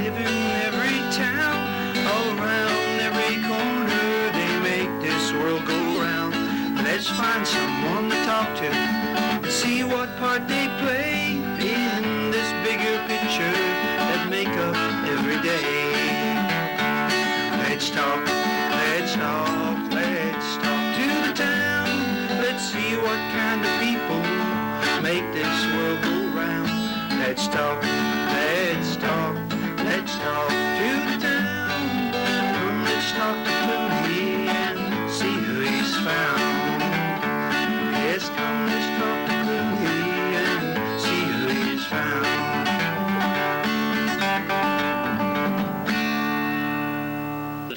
live in every town, all around every corner. They make this world go round. Let's find someone to talk to and see what part they play in this bigger picture that make up every day. Let's talk, let's talk, let's talk to the town. Let's see what kind of people make this world go round. Let's talk, let's talk, let's talk to the town. Let's talk to Clooney and see who he's found. Yes, come, let's talk to Clooney and see who he's found.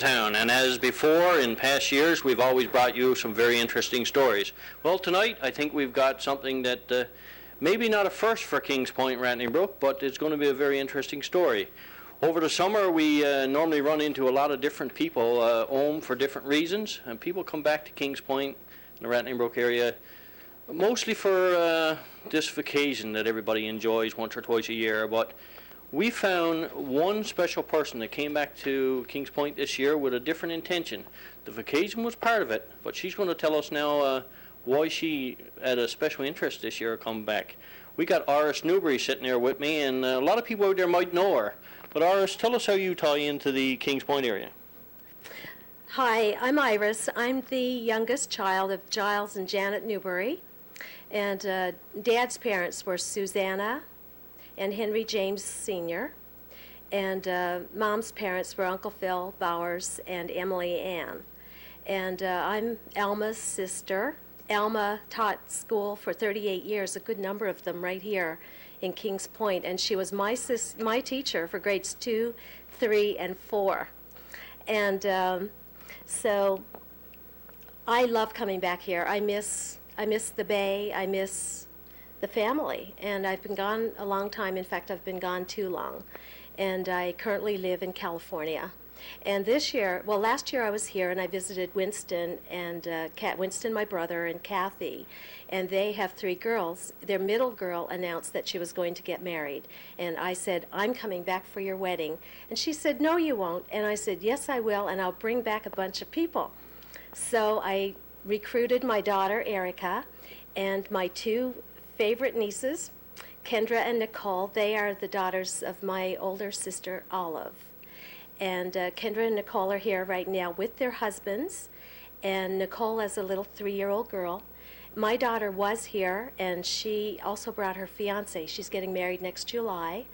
Town, and as before in past years, we've always brought you some very interesting stories. Well, tonight I think we've got something that maybe not a first for Kings Point, Rattling Brook, but it's going to be a very interesting story. Over the summer, we normally run into a lot of different people home for different reasons, and people come back to Kings Point in the Rattling Brook area mostly for this vacation that everybody enjoys once or twice a year. But we found one special person that came back to Kings Point this year with a different intention. The vacation was part of it, but she's going to tell us now why she had a special interest this year coming back. We got Iris Newbury sitting there with me, and a lot of people out there might know her. But Iris, tell us how you tie into the Kings Point area. Hi, I'm Iris. I'm the youngest child of Giles and Janet Newbury. And Dad's parents were Susanna and Henry James Sr. And Mom's parents were Uncle Phil Bowers and Emily Ann. And I'm Alma's sister. Alma taught school for 38 years, a good number of them right here in Kings Point, and she was my teacher for grades 2, 3, and 4. And so I love coming back here. I miss the Bay. I miss the family, and I've been gone a long time. In fact, I've been gone too long, and I currently live in California. And this year, well, last year I was here and I visited Winston and Winston, my brother, and Kathy, and they have 3 girls. Their middle girl announced that she was going to get married, and I said, I'm coming back for your wedding. And she said, no, you won't. And I said, yes, I will, and I'll bring back a bunch of people. So I recruited my daughter, Erica, and my 2 favorite nieces, Kindra and Nichole. They are the daughters of my older sister, Olive. And Kindra and Nichole are here right now with their husbands, and Nichole has a little 3-year-old girl. My daughter was here, and she also brought her fiance. She's getting married next July,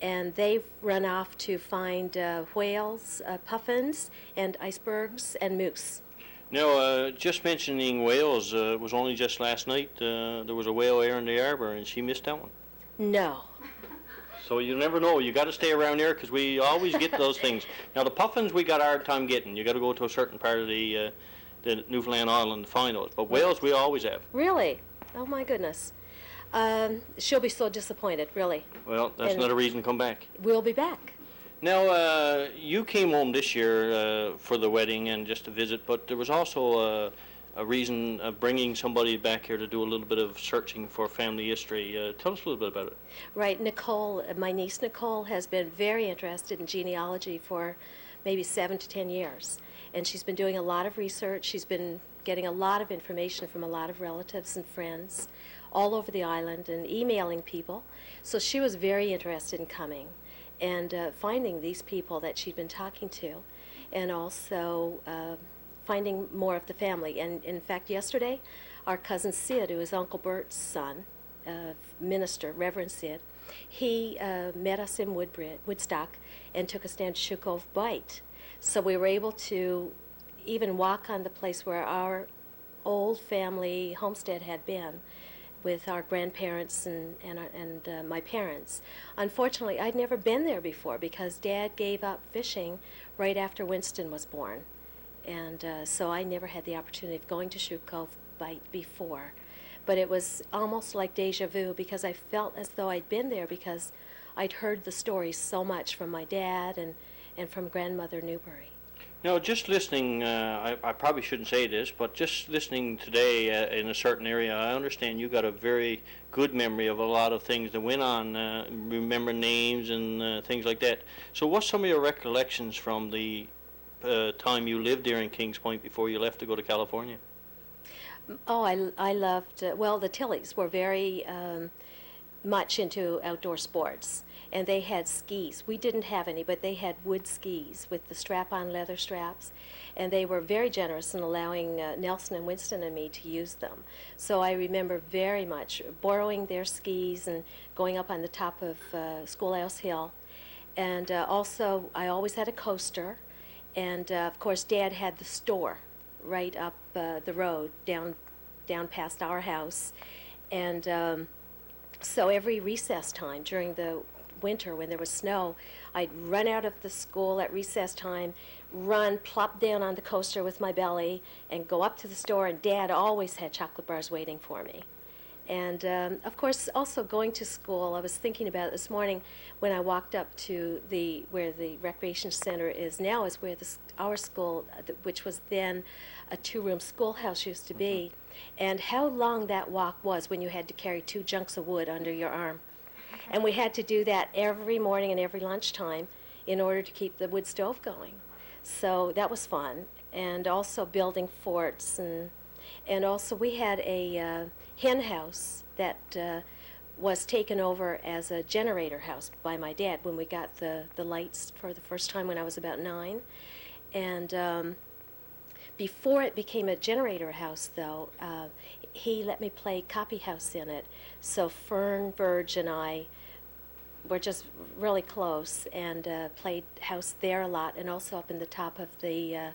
and they've run off to find whales, puffins, and icebergs, and moose. Now, just mentioning whales, it was only just last night there was a whale here in the harbor, and she missed that one. No. So you never know. You got to stay around here because we always get those things. Now the puffins we got a hard time getting. You got to go to a certain part of the Newfoundland Island to find those. But whales we always have. Really? Oh my goodness. She'll be so disappointed, really. Well, that's another reason to come back. We'll be back. Now you came home this year for the wedding and just to visit, but there was also a reason of bringing somebody back here to do a little bit of searching for family history. Tell us a little bit about it. Right, Nichole, my niece Nichole, has been very interested in genealogy for maybe 7 to 10 years. And she's been doing a lot of research. She's been getting a lot of information from a lot of relatives and friends all over the island and emailing people. So she was very interested in coming and finding these people that she'd been talking to, and also finding more of the family. And in fact, yesterday, our cousin Sid, who is Uncle Bert's son, minister, Reverend Sid, he met us in Woodstock and took us down to Shoe Cove Bight. So we were able to even walk on the place where our old family homestead had been with our grandparents and my parents. Unfortunately, I'd never been there before because Dad gave up fishing right after Winston was born. And so I never had the opportunity of going to Shoe Cove Bight before. But it was almost like deja vu because I felt as though I'd been there because I'd heard the stories so much from my dad and from Grandmother Newbury. Now, just listening, I probably shouldn't say this, but just listening today in a certain area, I understand you got a very good memory of a lot of things that went on, remember names and things like that. So what's some of your recollections from the time you lived there in Kings Point before you left to go to California? Oh, I loved, well, the Tillies were very much into outdoor sports, and they had skis. We didn't have any, but they had wood skis with the strap-on leather straps, and they were very generous in allowing Nelson and Winston and me to use them. So I remember very much borrowing their skis and going up on the top of Schoolhouse Hill. And also, I always had a coaster, and of course, Dad had the store right up the road down past our house, and so every recess time during the winter when there was snow, I'd run out of the school at recess time, run, plop down on the coaster with my belly, and go up to the store, and Dad always had chocolate bars waiting for me. And of course, also going to school, I was thinking about it this morning when I walked up to where the recreation center is now, is where our school, which was then a two-room schoolhouse, used to be, and how long that walk was when you had to carry 2 junks of wood under your arm. And we had to do that every morning and every lunchtime in order to keep the wood stove going. So that was fun. And also building forts, and also we had a hen house that was taken over as a generator house by my dad when we got the lights for the first time when I was about 9. And before it became a generator house, though, he let me play copy house in it. So Fern, Verge, and I were just really close and played house there a lot, and also up in the top of the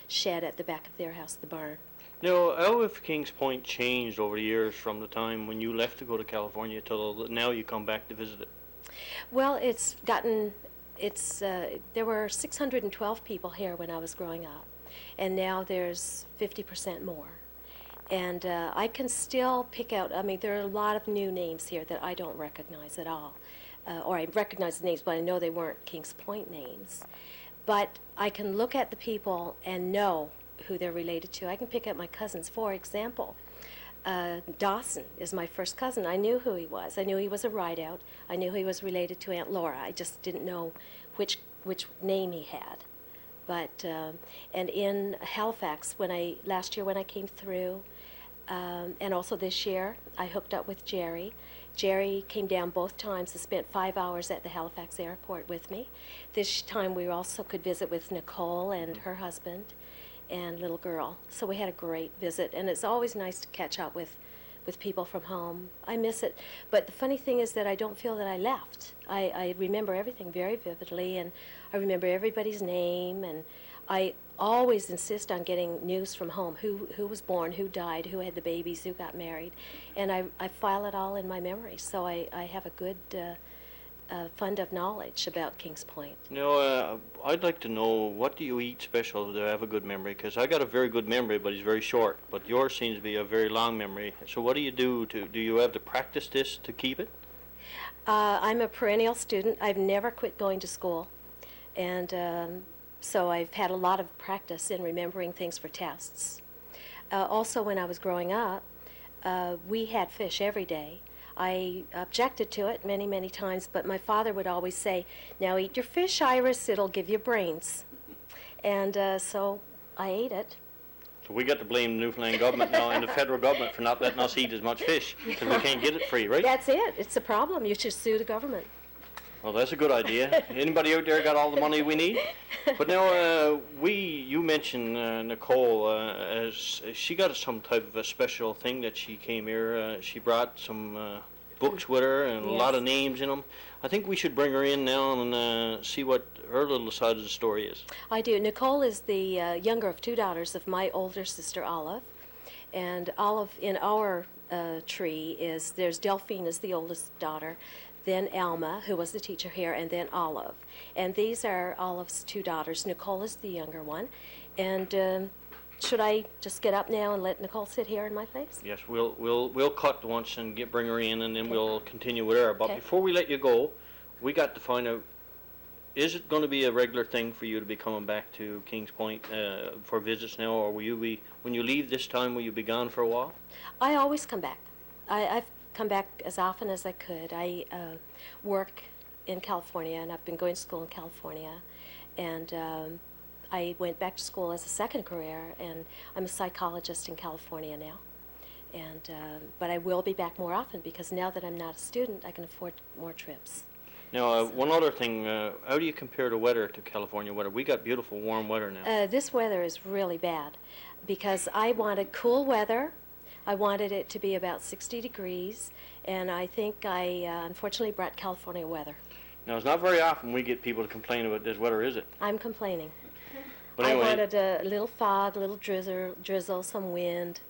shed at the back of their house, the barn. Now, how have Kings Point changed over the years from the time when you left to go to California till now you come back to visit it? Well, there were 612 people here when I was growing up, and now there's 50% more. And I can still pick out, I mean, there are a lot of new names here that I don't recognize at all. Or I recognize the names, but I know they weren't Kings Point names. But I can look at the people and know who they're related to. I can pick out my cousins. For example, Dawson is my first cousin. I knew who he was. I knew he was a rideout. I knew he was related to Aunt Laura. I just didn't know which name he had. But and in Halifax, last year when I came through, and also this year, I hooked up with Jerry. Jerry came down both times and spent 5 hours at the Halifax airport with me. This time we also could visit with Nichole and her husband and little girl. So we had a great visit, and it's always nice to catch up with people from home. I miss it. But the funny thing is that I don't feel that I left. I remember everything very vividly, and I remember everybody's name, and I always insist on getting news from home, who was born, who died, who had the babies, who got married, and I file it all in my memory, so I have a good fund of knowledge about Kings Point. I'd like to know, what do you eat special to have a good memory? Because I got a very good memory, but it's very short, but yours seems to be a very long memory. So what do you do you have to practice this to keep it? I'm a perennial student. I've never quit going to school, and so I've had a lot of practice in remembering things for tests. Also, when I was growing up, we had fish every day. I objected to it many, many times, but my father would always say, "Now eat your fish, Iris, it'll give you brains." And so I ate it. So we got to blame the Newfoundland government now and the federal government for not letting us eat as much fish, because we can't get it free, right? That's it. It's a problem. You should sue the government. Well, that's a good idea. Anybody out there got all the money we need? But now, you mentioned Nichole, as she got some type of a special thing that she came here. She brought some books with her and a lot of names in them. I think we should bring her in now and see what her little side of the story is. I do. Nichole is the younger of 2 daughters of my older sister, Olive. And Olive, in our tree, there's Delphine is the oldest daughter, then Alma, who was the teacher here, and then Olive. And these are Olive's 2 daughters. Nichole is the younger one. And should I just get up now and let Nichole sit here in my place? Yes, we'll cut once and bring her in, and then we'll continue with her. But before we let you go, we got to find out is it going to be a regular thing for you to be coming back to Kings Point for visits now, or will you be, when you leave this time, will you be gone for a while? I always come back. I've come back as often as I could. I work in California, and I've been going to school in California, and I went back to school as a second career, and I'm a psychologist in California now. And but I will be back more often because now that I'm not a student, I can afford more trips. Now, one other thing, how do you compare the weather to California weather? We got beautiful warm weather now. This weather is really bad because I wanted cool weather. I wanted it to be about 60 degrees, and I think I unfortunately brought California weather. Now, it's not very often we get people to complain about this weather, is it? I'm complaining. But anyway, I wanted a little fog, a little drizzle, some wind.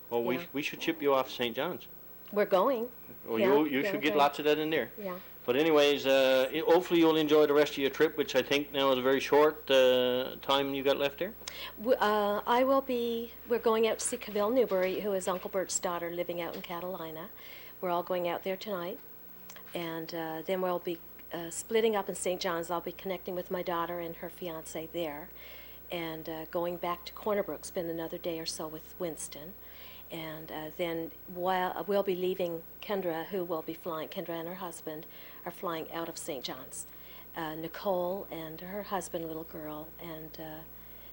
well, yeah. we should ship you off to St. John's. We're going. Well, Yeah, you should get okay. lots of that in there. Yeah. But anyways, hopefully you'll enjoy the rest of your trip, which I think now is a very short time you got left there. We're going out to see Cavill Newbury, who is Uncle Bert's daughter living out in Catalina. We're all going out there tonight. And then we'll be splitting up in St. John's. I'll be connecting with my daughter and her fiance there. And going back to Corner Brook, spend another day or so with Winston. And then we'll be leaving Kindra, who will be flying, Kindra and her husband are flying out of St. John's. Nichole and her husband, little girl, and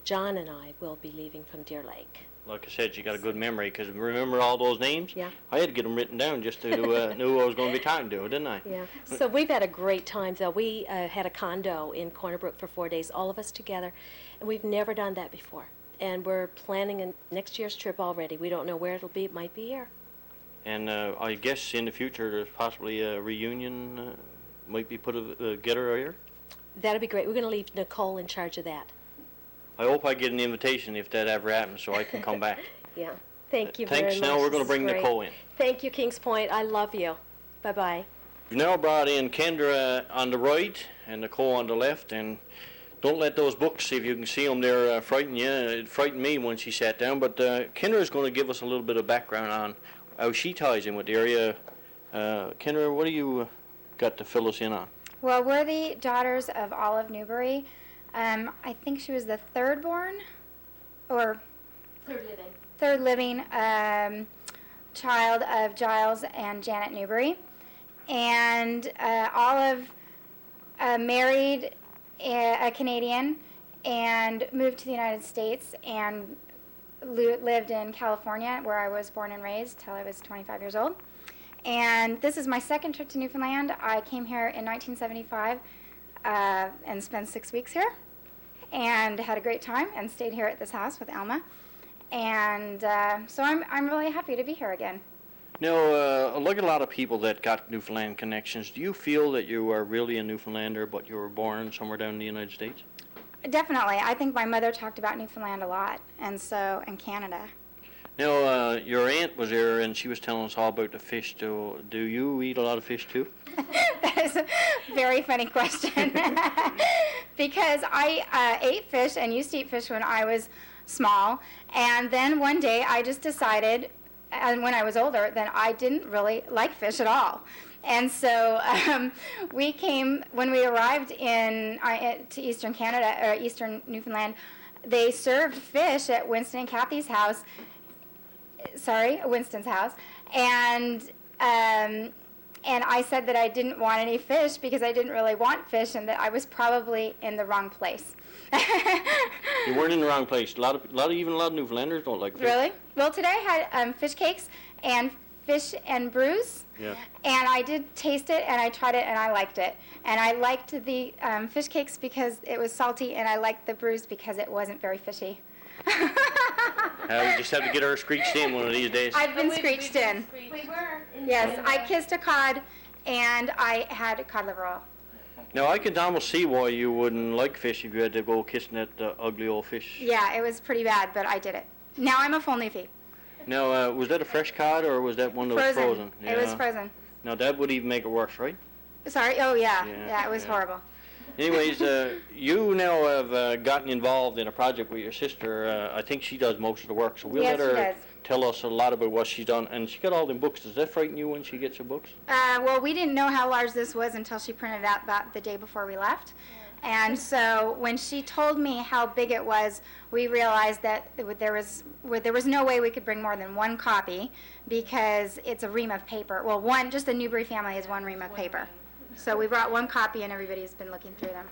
John and I will be leaving from Deer Lake. Like I said, you got a good memory, because remember all those names? Yeah. I had to get them written down just to know who I was going to be talking to, didn't I? Yeah. So we've had a great time, though. We had a condo in Corner Brook for 4 days, all of us together, and we've never done that before. And we're planning next year's trip already. We don't know where it'll be. It might be here. And I guess in the future there's possibly a reunion might be put together here. That'll be great. We're going to leave Nicole in charge of that. I hope I get an invitation if that ever happens, so I can come back. Yeah. Thank you very much. Thanks. Now we're going to bring This is Nicole great. in. Thank you, Kings Point. I love you. Bye-bye. We've now brought in Kendra on the right and Nicole on the left, and don't let those books, if you can see them there, frighten you. It frightened me when she sat down, but Kendra is going to give us a little bit of background on how she ties in with the area. Kendra, what do you got to fill us in on? Well, we're the daughters of Olive Newbury. I think she was the third born, or third living child of Giles and Janet Newbury. And Olive married a Canadian and moved to the United States and lived in California, where I was born and raised till I was 25 years old. And this is my second trip to Newfoundland. I came here in 1975 and spent 6 weeks here and had a great time and stayed here at this house with Alma. And so I'm really happy to be here again. Now, like a lot of people that got Newfoundland connections, do you feel that you are really a Newfoundlander, but you were born somewhere down in the United States? Definitely. I think my mother talked about Newfoundland a lot, and Canada. Now, your aunt was there, and she was telling us all about the fish. Do you eat a lot of fish, too? That is a very funny question. Because I ate fish and used to eat fish when I was small, and then one day I just decided, and when I was older, then I didn't really like fish at all. And so when we arrived to Eastern Canada, or Eastern Newfoundland, they served fish at Winston and Kathy's house. Winston's house. And I said that I didn't want any fish because I didn't really want fish, and that I was probably in the wrong place. You weren't in the wrong place. Even a lot of Newfoundlanders don't like fish. Really? Well, today I had fish cakes and fish and brews. Yeah. And I did taste it, and I tried it, and I liked it. And I liked the fish cakes because it was salty, and I liked the brews because it wasn't very fishy. We just have to get her screeched in one of these days. I've been screeched in. We were. Yes, I kissed a cod, and I had cod liver oil. Now, I could almost see why you wouldn't like fish if you had to go kissing that ugly old fish. Yeah, it was pretty bad, but I did it. Now I'm a full newfie. Now, was that a fresh cod, or was that one that was frozen? It was frozen. Now, that would even make it worse, right? Sorry? Oh, yeah. Yeah, it was horrible. Anyways, you now have gotten involved in a project with your sister. I think she does most of the work, so we'll let her tell us a lot about what she's done. And she got all them books. Does that frighten you when she gets her books? Well, we didn't know how large this was until she printed it out the day before we left. And so when she told me how big it was, we realized that there was no way we could bring more than one copy because it's a ream of paper. Well, just the Newbury Family is one ream of paper. So we brought one copy and everybody's been looking through them.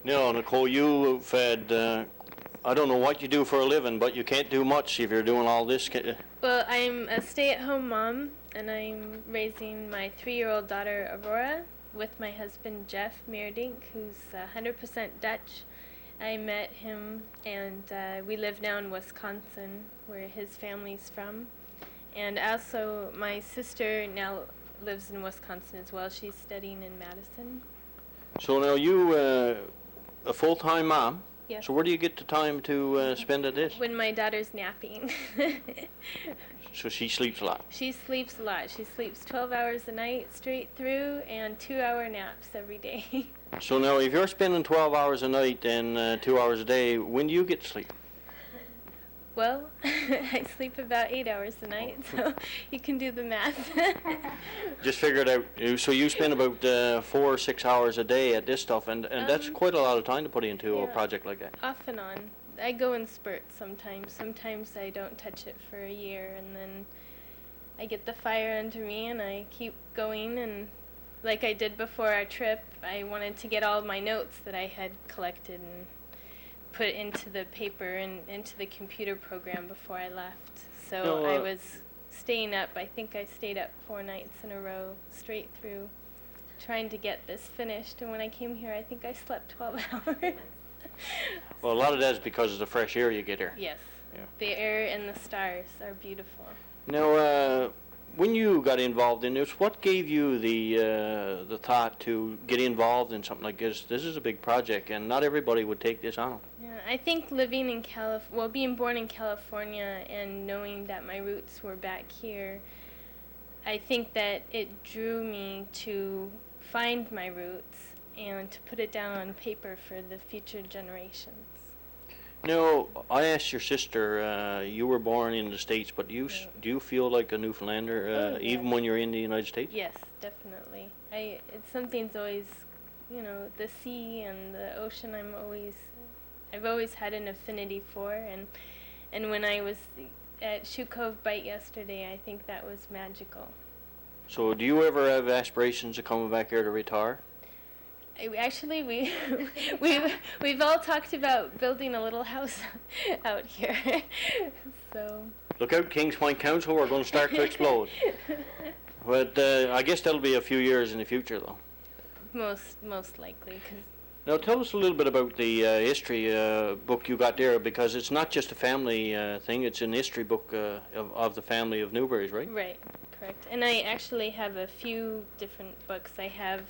Now, Nichole, you've had, I don't know what you do for a living, but you can't do much if you're doing all this. Well, I'm a stay-at-home mom, and I'm raising my 3-year-old daughter, Aurora, with my husband, Jeff Meerdink, who's 100% Dutch. I met him, and we live now in Wisconsin, where his family's from. And also, my sister now lives in Wisconsin as well. She's studying in Madison. So now you, a full-time mom. Yes. So where do you get the time to spend at this? When my daughter's napping. So she sleeps a lot. She sleeps a lot. She sleeps 12 hours a night straight through and 2-hour naps every day. So now if you're spending 12 hours a night and 2 hours a day, when do you get to sleep? Well, I sleep about 8 hours a night, so you can do the math. Just figure it out. So you spend about 4 or 6 hours a day at this stuff, and that's quite a lot of time to put into a yeah. project like that. Off and on. I go in spurts sometimes. Sometimes I don't touch it for a year, and then I get the fire under me, and I keep going. And like I did before our trip, I wanted to get all my notes that I had collected and put into the paper and into the computer program before I left. So No, I was staying up. I think I stayed up 4 nights in a row, straight through, trying to get this finished. And when I came here, I think I slept 12 hours. Well, a lot of that is because of the fresh air you get here. Yes. Yeah. The air and the stars are beautiful. Now, when you got involved in this, what gave you the thought to get involved in something like this? This is a big project, and not everybody would take this on. Yeah, I think living in being born in California and knowing that my roots were back here, I think that it drew me to find my roots and to put it down on paper for the future generations. Now, I asked your sister, you were born in the States, but do you feel like a Newfoundlander, even when you're in the United States? Yes, definitely. It's something's always, the sea and the ocean I've always had an affinity for, and when I was at Shoe Cove Bight yesterday, I think that was magical. So do you ever have aspirations of coming back here to retire? Actually, we've all talked about building a little house out here. So. Look out, Kings Point Council, we're going to start to explode. But I guess that'll be a few years in the future, though. Most likely. Now tell us a little bit about the history book you got there, because it's not just a family thing, it's an history book of the family of Newburys, right? Right, correct. And I actually have a few different books. I have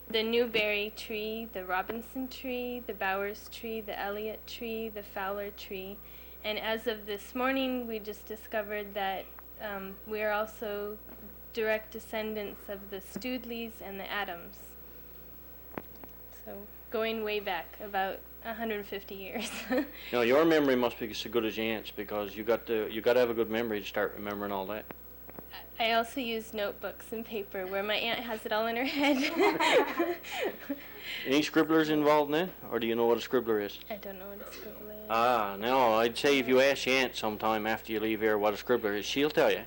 the Newberry tree, the Robinson tree, the Bowers tree, the Elliott tree, the Fowler tree. And as of this morning, we just discovered that we are also direct descendants of the Studleys and the Adams. So going way back, about 150 years. Now your memory must be as good as your aunt's, because you got to have a good memory to start remembering all that. I also use notebooks and paper where my aunt has it all in her head. Any scribblers involved in that, or do you know what a scribbler is? I don't know what a scribbler is. Ah, no, I'd say if you ask your aunt sometime after you leave here what a scribbler is, she'll tell you.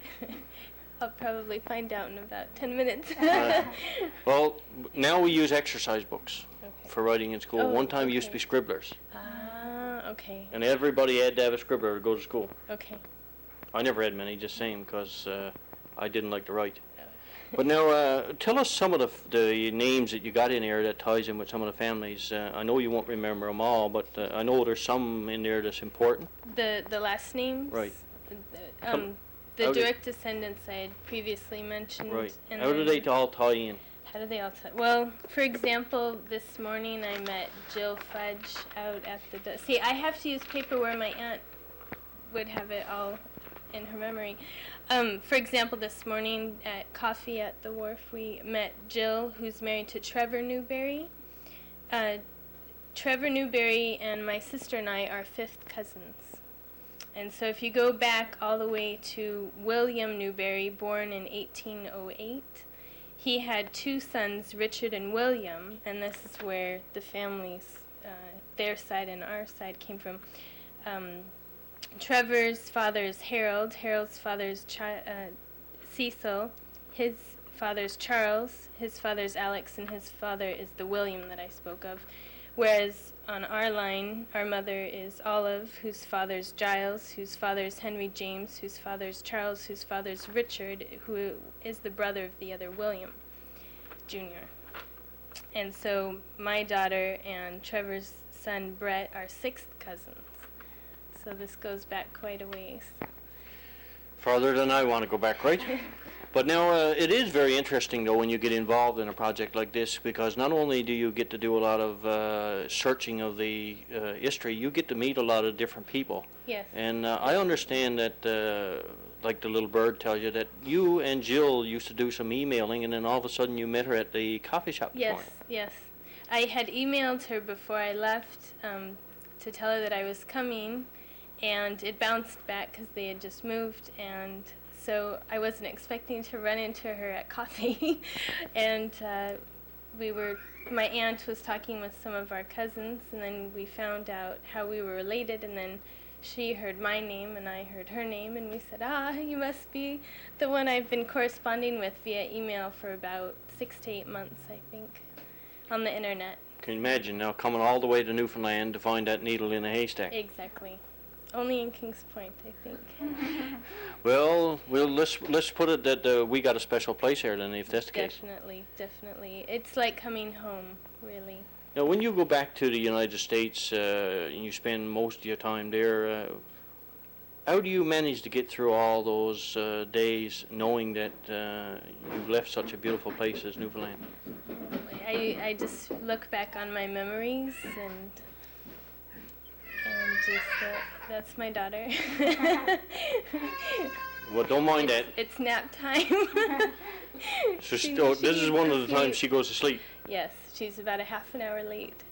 I'll probably find out in about 10 minutes. Well, now we use exercise books for writing in school. Oh, One time it used to be scribblers. Ah, okay. And everybody had to have a scribbler to go to school. Okay. I never had many, just saying, because I didn't like to write. But now, tell us some of the names that you got in there that ties in with some of the families. I know you won't remember them all, but I know there's some in there that's important. The last names? Right. The direct descendants I had previously mentioned. Right. And How do they all tie in? How do they all tie? Well, for example, this morning I met Jill Fudge out at the... See, I have to use paper where my aunt would have it all in her memory. For example, this morning at coffee at the wharf, we met Jill, who's married to Trevor Newbury. Trevor Newbury and my sister and I are 5th cousins. And so if you go back all the way to William Newbury, born in 1808, he had two sons, Richard and William, and this is where the families, their side and our side, came from. Trevor's father is Harold, Harold's father is Cecil, his father's Charles, his father's Alex, and his father is the William that I spoke of. Whereas on our line, our mother is Olive, whose father's Giles, whose father's Henry James, whose father's Charles, whose father's Richard, who is the brother of the other William Jr. And so my daughter and Trevor's son Brett are sixth cousins. So this goes back quite a ways. Farther than I want to go back, right? But now, it is very interesting, though, when you get involved in a project like this, because not only do you get to do a lot of searching of the history, you get to meet a lot of different people. Yes. And I understand that, like the little bird tells you, that you and Jill used to do some emailing, and then all of a sudden you met her at the coffee shop this morning. Yes. I had emailed her before I left to tell her that I was coming, and it bounced back because they had just moved, and so I wasn't expecting to run into her at coffee. And my aunt was talking with some of our cousins, and then we found out how we were related, and then she heard my name and I heard her name, and we said, you must be the one I've been corresponding with via email for about 6 to 8 months, I think, on the internet. Can you imagine now coming all the way to Newfoundland to find that needle in a haystack? Exactly. Only in Kings Point, I think. Well, let's put it that we got a special place here then, if that's the case. Definitely. It's like coming home, really. Now, when you go back to the United States and you spend most of your time there, how do you manage to get through all those days knowing that you've left such a beautiful place as Newfoundland? I just look back on my memories and just that's my daughter. Well, don't mind that. It's nap time. So this is one of the times she goes to sleep. Yes, she's about a half an hour late.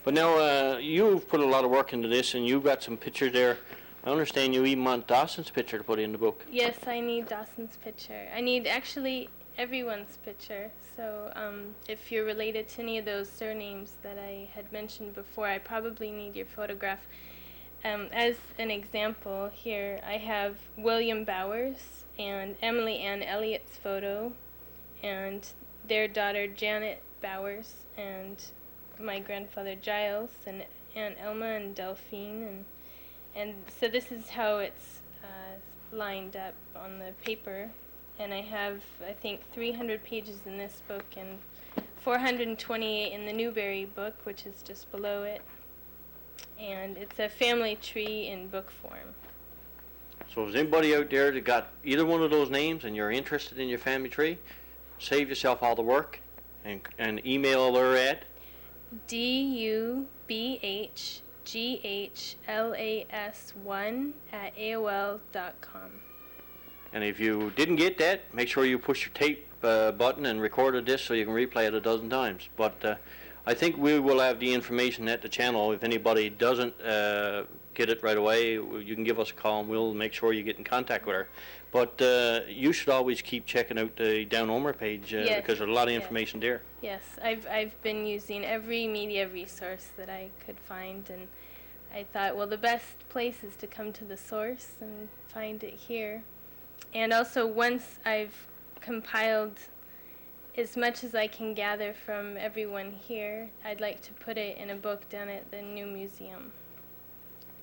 But now you've put a lot of work into this, and you've got some pictures there. I understand you even want Dawson's picture to put in the book. Yes, I need Dawson's picture. I need actually everyone's picture. So if you're related to any of those surnames that I had mentioned before, I probably need your photograph. As an example, here I have William Bowers and Emily Ann Elliott's photo, and their daughter Janet Bowers, and my grandfather Giles, and Aunt Elma and Delphine, and so this is how it's lined up on the paper. And I have, I think, 300 pages in this book and 428 in the Newbury book, which is just below it. And it's a family tree in book form. So if there's anybody out there that got either one of those names and you're interested in your family tree, save yourself all the work and email her at dubghglas1@aol.com. And if you didn't get that, make sure you push your tape button and record a disc so you can replay it a dozen times. But I think we will have the information at the channel. If anybody doesn't get it right away, you can give us a call and we'll make sure you get in contact with her. But you should always keep checking out the Down Homer page because there's a lot of information there. Yes, I've been using every media resource that I could find, and I thought, well, the best place is to come to the source and find it here. And also, once I've compiled as much as I can gather from everyone here, I'd like to put it in a book down at the new museum.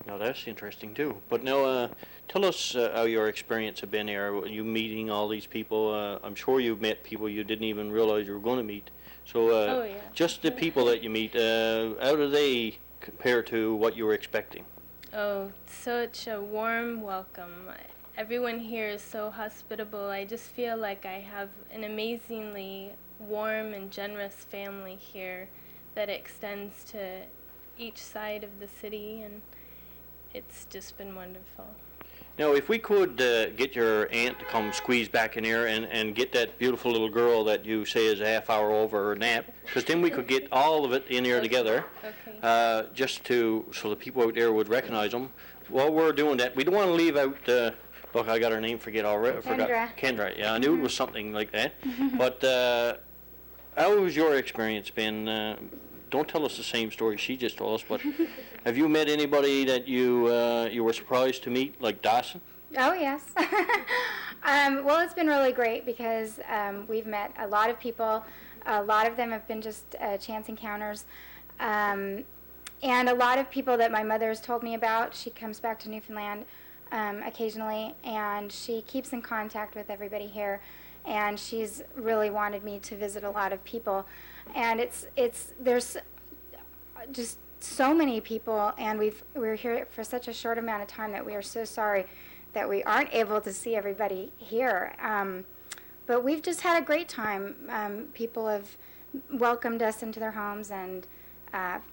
Now that's interesting too. But now, tell us how your experience have been here. You meeting all these people. I'm sure you've met people you didn't even realize you were going to meet. So just the people that you meet, how do they compare to what you were expecting? Oh, such a warm welcome. Everyone here is so hospitable. I just feel like I have an amazingly warm and generous family here that extends to each side of the city, and it's just been wonderful. Now, if we could get your aunt to come squeeze back in here and get that beautiful little girl that you say is a half hour over her nap, because then we could get all of it in here together, just so the people out there would recognize them. While we're doing that, we don't want to leave out Look, I got her name forget already. Kendra. Kendra. Yeah, I knew it was something like that. But how has your experience been? Don't tell us the same story she just told us, but have you met anybody that you were surprised to meet, like Dawson? Oh, yes. Well, it's been really great because we've met a lot of people. A lot of them have been just chance encounters. And a lot of people that my mother has told me about. She comes back to Newfoundland occasionally, and she keeps in contact with everybody here. And she's really wanted me to visit a lot of people. And there's just so many people, and we're here for such a short amount of time that we are so sorry that we aren't able to see everybody here. But we've just had a great time. People have welcomed us into their homes and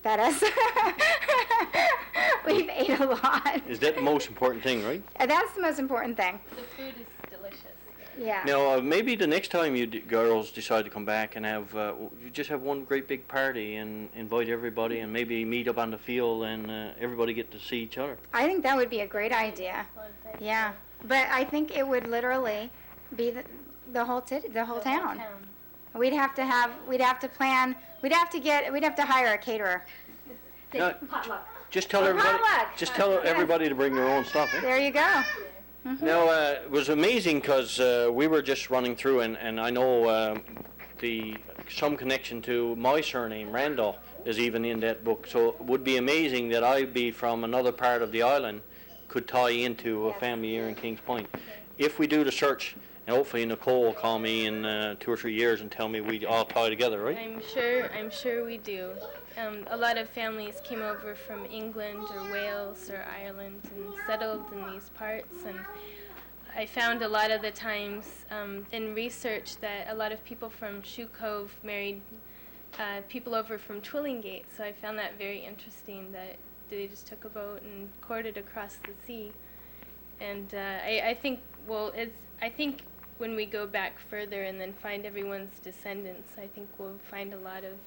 fed us. We've ate a lot. Is that the most important thing, right? That's the most important thing. The food is delicious. Yeah. Now, maybe the next time you girls decide to come back and have, you just have one great big party and invite everybody and maybe meet up on the field and everybody get to see each other. I think that would be a great idea. Yeah. But I think it would literally be the whole town. We'd have to hire a caterer. Potluck. Just tell everybody. Potluck. Just tell everybody to bring their own stuff. Eh? There you go. Now, it was amazing because we were just running through, and I know some connection to my surname, Randall, is even in that book. So it would be amazing that I be from another part of the island could tie into a family here in Kings Point. If we do the search, and hopefully Nichole will call me in 2 or 3 years and tell me we all tie together, right? I'm sure we do. A lot of families came over from England or Wales or Ireland and settled in these parts, and I found a lot of the times in research that a lot of people from Shoe Cove married people over from Twillingate, so I found that very interesting that they just took a boat and courted across the sea. And I think when we go back further and then find everyone's descendants, I think we'll find a lot of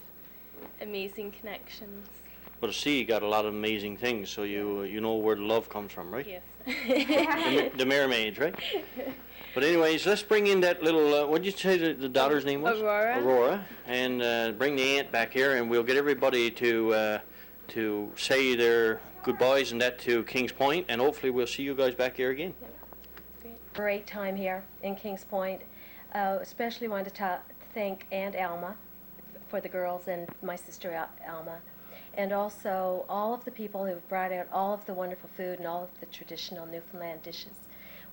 amazing connections. But the sea got a lot of amazing things, so you know where the love comes from, right? Yes. The mermaids, right? But anyways, let's bring in that little, what did you say the daughter's name was? Aurora. Aurora. And bring the aunt back here, and we'll get everybody to say their goodbyes and that to Kings Point, and hopefully we'll see you guys back here again. Great time here in Kings Point. Especially wanted to thank Aunt Alma for the girls and my sister Alma, and also all of the people who've brought out all of the wonderful food and all of the traditional Newfoundland dishes.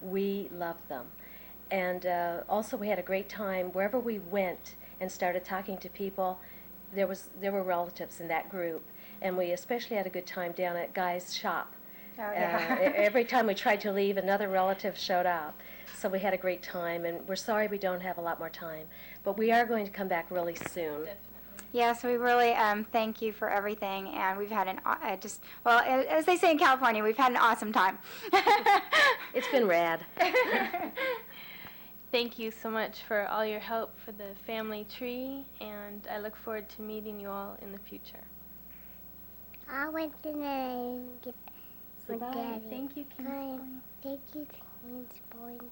We love them. And also we had a great time wherever we went and started talking to people. There were relatives in that group, and we especially had a good time down at Guy's shop. Oh, yeah. Every time we tried to leave, another relative showed up. So we had a great time, and we're sorry we don't have a lot more time. But we are going to come back really soon. Definitely. Yeah, so we really thank you for everything, and we've had as they say in California, we've had an awesome time. It's been rad. Thank you so much for all your help for the family tree, and I look forward to meeting you all in the future. I went to the Bye. Daddy. Thank you, Kings Point. Thank you, Kings Point.